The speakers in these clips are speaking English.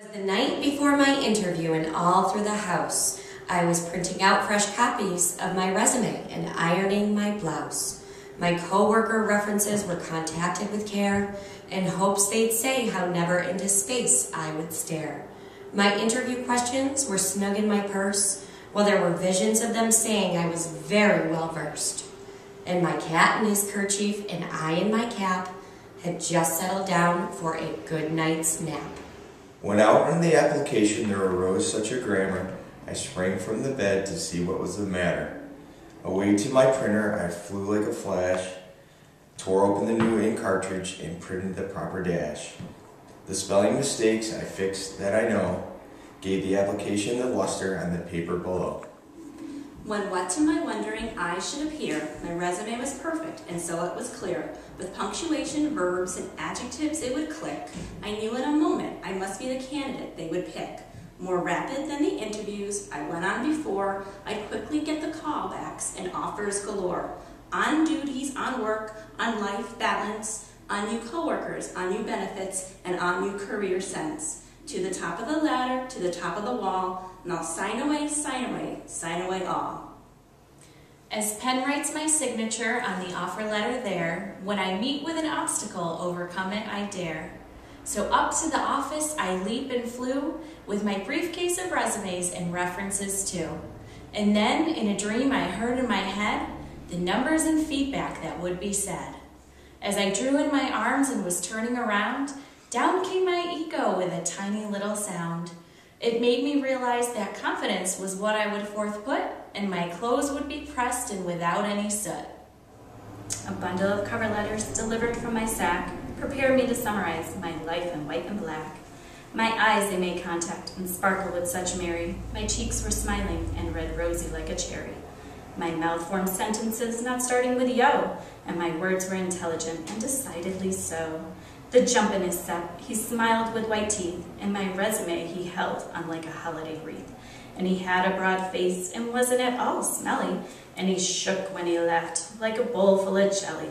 The night before my interview and all through the house, I was printing out fresh copies of my resume and ironing my blouse. My coworker references were contacted with care in hopes they'd say how never into space I would stare. My interview questions were snug in my purse, while there were visions of them saying I was very well versed. And my cat in his kerchief and I in my cap had just settled down for a good night's nap. When out on the application there arose such a grammar, I sprang from the bed to see what was the matter. Away to my printer I flew like a flash, tore open the new ink cartridge and printed the proper dash. The spelling mistakes I fixed that I know, gave the application the luster on the paper below. When what to my wondering eyes should appear, my resume was perfect, and so it was clear. With punctuation, verbs, and adjectives it would click. I knew in a moment I must be the candidate they would pick. More rapid than the interviews I went on before, I'd quickly get the callbacks and offers galore. On duties, on work, on life balance, on new coworkers, on new benefits, and on new career sense. To the top of the ladder, to the top of the wall, and I'll sign away, sign away, sign away all. As pen writes my signature on the offer letter there, when I meet with an obstacle, overcome it I dare. So up to the office I leap and flew, with my briefcase of resumes and references too. And then, in a dream I heard in my head, the numbers and feedback that would be said. As I drew in my arms and was turning around, down came my ego with a tiny little sound. It made me realize that confidence was what I would forth put, and my clothes would be pressed and without any soot. A bundle of cover letters delivered from my sack prepared me to summarize my life in white and black. My eyes, they made contact and sparkled with such merry. My cheeks were smiling and red rosy like a cherry. My mouth formed sentences not starting with yo, and my words were intelligent and decidedly so. The jump in his step, he smiled with white teeth, and my resume he held on like a holiday wreath. And he had a broad face and wasn't at all smelly, and he shook when he laughed like a bowl full of jelly.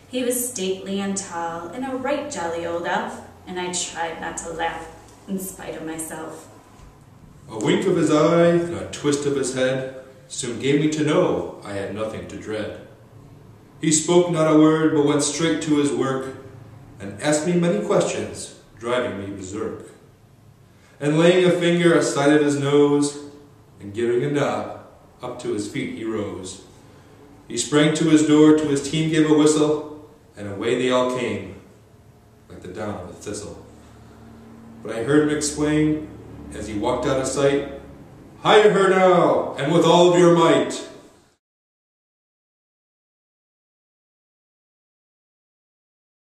He was stately and tall and a right jolly old elf, and I tried not to laugh in spite of myself. A wink of his eye and a twist of his head soon gave me to know I had nothing to dread. He spoke not a word but went straight to his work, and asked me many questions, driving me berserk. And laying a finger aside of his nose, and giving a nod, up to his feet he rose. He sprang to his door, to his team gave a whistle, and away they all came, like the down of a thistle. But I heard him explain, as he walked out of sight, "Hire her now, and with all of your might."